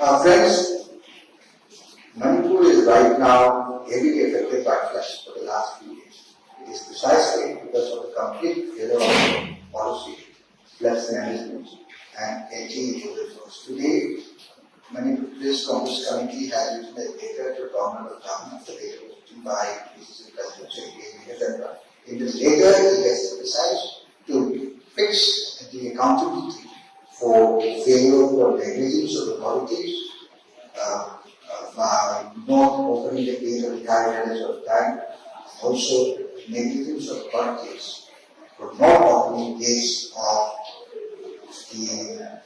Friends, Manipur is right now heavily affected by floods for the last few years. It is precisely because of the complete failure of policy, floods management, and anti-erosion efforts. Today, Manipur Congress Committee has written a letter to Government after the letter was written by PCC President Shri N. In this letter, he has emphasized to fix the accountability for failure or negligence of authorities, by not opening the gate of retirement of time, also negligence of authorities for not opening gates of the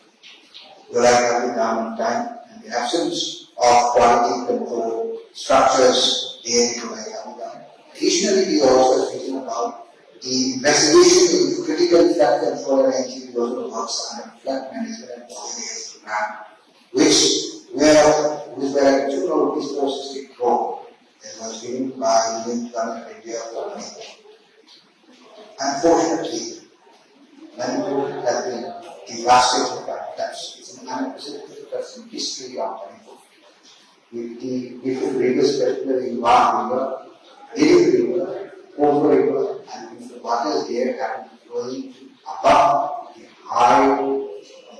reliability on time, and the absence of quality control structures in reliability. Additionally, we also speaking about the investigation into critical flood control and anti-erosion works under flood management and policy program, which were 2 rupees 460 crore that was given by the Union Government of India for Manipur. Unfortunately, Manipur has been devastated by floods. It's an unprecedented floods in history of Manipur. With the different rivers, particularly Imphal River, River, Over River, and if the waters there have been flowing above the high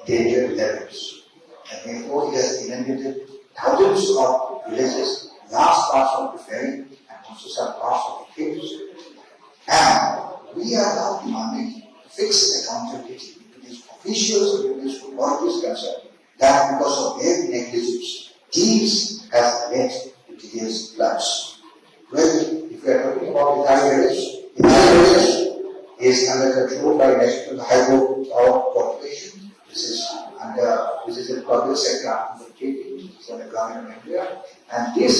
danger levels. And therefore, it has inundated thousands of villages, large parts of the ferry, and also some parts of the hills. And we are now demanding to fix the accountability to these officials and these authorities concerned that because of their negligence, these have led to today's floods. Well, if we are talking about the village is under control by National Hydro Power Corporation. This is a public sector undertaking for the Government of India, and this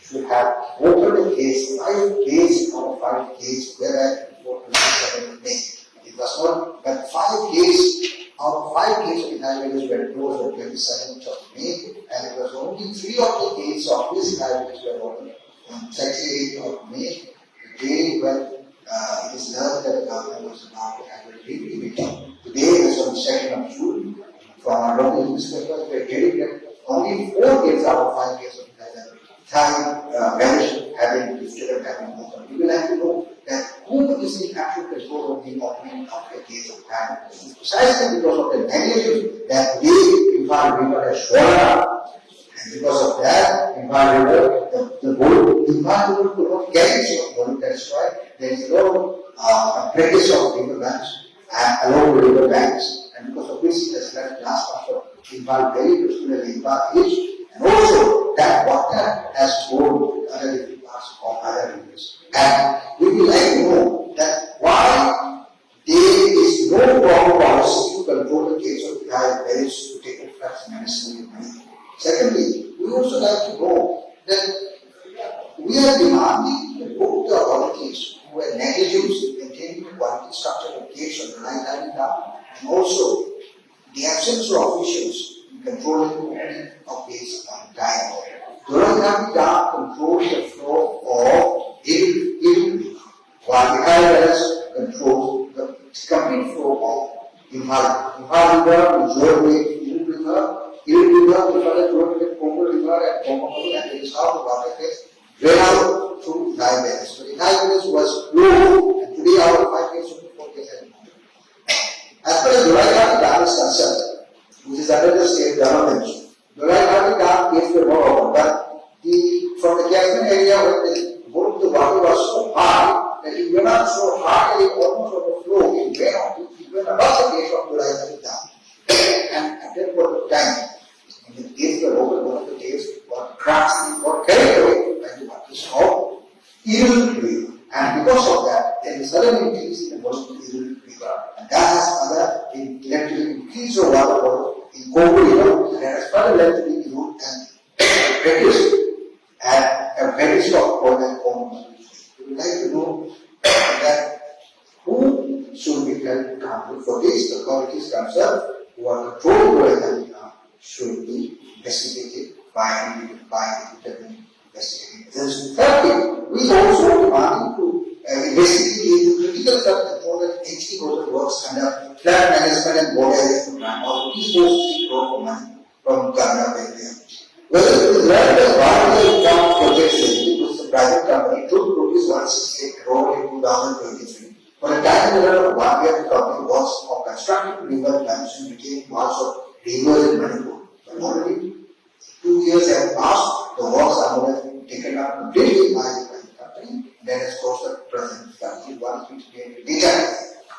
should have opened a case, 5 cases out of 5 cases, whereas before 27th May. It was not, but 5 cases out of 5 cases of highways were closed on 27th of May, and it was only 3 of the cases of these highways were opened on 28th of May, the day when it is learned that the government was about to have a review meeting. Today is on the 2nd of June. From our local newspapers, we are hearing that only 4 cases out of 5 cases of time management have been lifted and have been opened. We will have to know that who is in actual control of the opening of the gates of time. Precisely because of the negligence that the Imphal River has shown up. And because of that, Imphal River, the Imphal River could not carry its own. That's why there is no practice of river banks and along the river banks, and because of which it has left last part of Imphal Valley, particularly Imphal Hills, and also that water has flowed to other different parts of other rivers. And we would like to know that why there is no proper policy to control the case of entire villages to take the floods management money. Secondly, we also like to know that we are demanding both the authorities who are negligent in maintaining the quality structure of gates on the line down, and also the absence of officials in controlling the opening of gates on time. Governmental Dam controls the flow of River, while the highways control the complete flow of Imphal. Imphal River, majority River, River, Congo River, and Congo, and there is how the water gets drained out through highways. So the highways was low, and today out of 5 cases, 4 cases have been opened. As far as Governmental Dam is concerned, which is under the state government, Governmental Dam case were not open, but from the catchment area where the water was so high that it went up so high that it almost overflowed. It went above the gate of Governmental Dam. And at that point of time, when the gates were open, one of the gates got crashed and got carried away by the waters of River. And because of that, there is sudden increase in the volume of River. And that has led to increase of water level in Congo River, and has further led to the root and reduced at a very stock for the Congo. We would like to know that who should be held accountable for this. The authorities concerned who are controlling the should be investigated by independent investigating agencies. Thirdly, we also demanding to investigate the critical flood control and anti-erosion works under flood management and water area program, or 460 crore for money from Government. Whether it is right as Wahidur project which is a private company, to rupees 168 crore in 2023. For a time period of 1 year, the company was of constructing river banks and retaining walls of rivers in Manipur. But already 2 years have passed, the works are more taken up completely by the private company, that has caused the present family one data.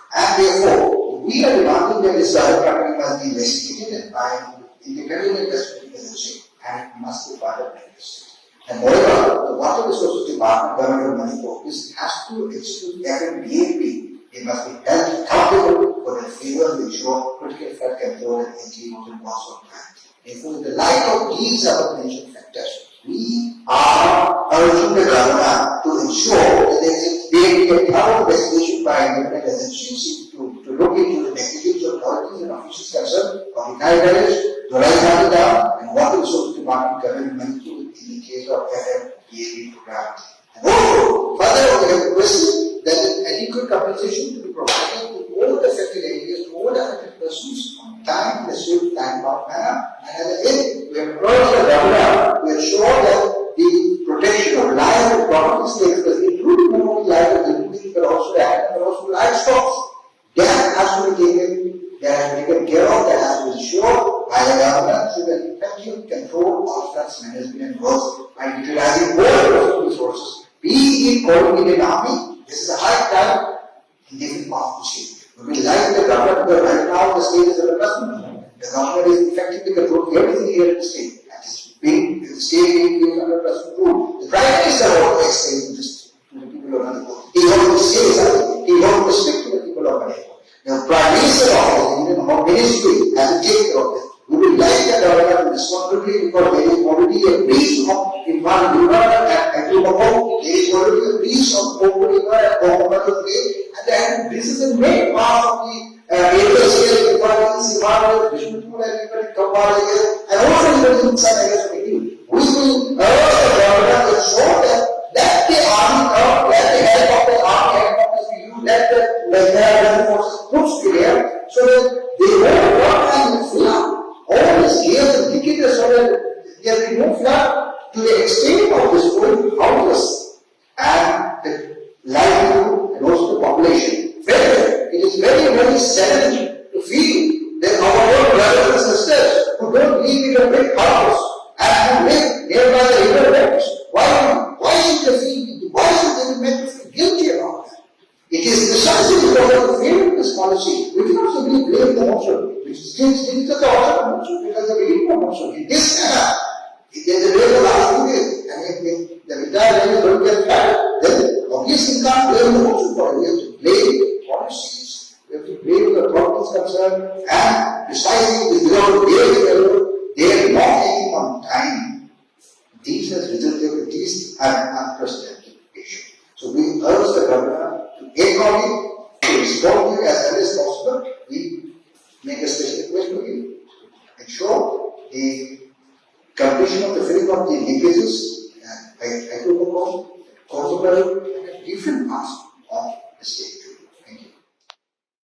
And therefore, we are demanding that this private company must be investigated by independent investigating agency and it must be part of the industry. And moreover, the Water Resources Department, Government of Manipur, has to execute FMBAP. It must be held accountable for the failure to ensure critical flood control and anti-erosion costs of land. Therefore, in the light of these above-mentioned factors, we are urging the government to ensure that there is a thorough investigation by independent agencies to look into the negligence of authorities and officials concerned of the Dam and Water Resources Department Government Manipur in the case of FMBAP program. And also, further, we have requested that adequate compensation to be provided to all the affected areas, to all the affected persons on time, in a safe, time-bound manner. And at the end, we have urged the government to ensure that the protection of life and property states, including not only life of individuals, but also the animal, but also livestock, that has to be taken care of, that has to be ensured by the government through the effective control of such management and growth by utilizing all resources, be it coordinated army. This is a high time in different parts of the state. We will like the government, because right now the state is under trust. The government is effectively controlling everything here in the state. And the state being under trust rule. The Prime Minister also explained this to the people of Manipur. He wants to say something. He wants to speak to the people of Manipur. The Prime Minister office, even our ministry, has to take care of this. We would like the government to respond quickly because there is already a breach of Imphal River and Bupenda. There is already a breach of Bupenda River and Governmental and then this is the main part of the area scale, Imphal, Bishmipur and even Kampala and also in some areas of the hill. We will urge the government to ensure that the army come, let the help of the army helicopters be used, let the air forces push there so that they won't work and flood. All these years and decades so that there will be no flood to the extent of destroying houses and the livelihood and also the population. Further, it is very, very saddening to feel that our own brothers and sisters who don't live in a big house and who live nearby the river banks, why should they be made to feel guilty about that? It is precisely because of the failure of this policy. We cannot simply blame the monsoon, which is the monsoon because of the heat of monsoon. In this manner, if there is a rain the last 2 days, and if the entire rain is going to get flat, then obviously we can't blame the monsoon for it. We have to blame policies, we have to blame the authorities concerned, and precisely without their failure, they are not taking on time. These has resulted, these are an unprecedented issue. So we urge the government to take on it, to respond to it as early as possible. We make a special request to you to ensure the completion of the filling of the leakages and hydrocarbons, consumer, and different parts of the state.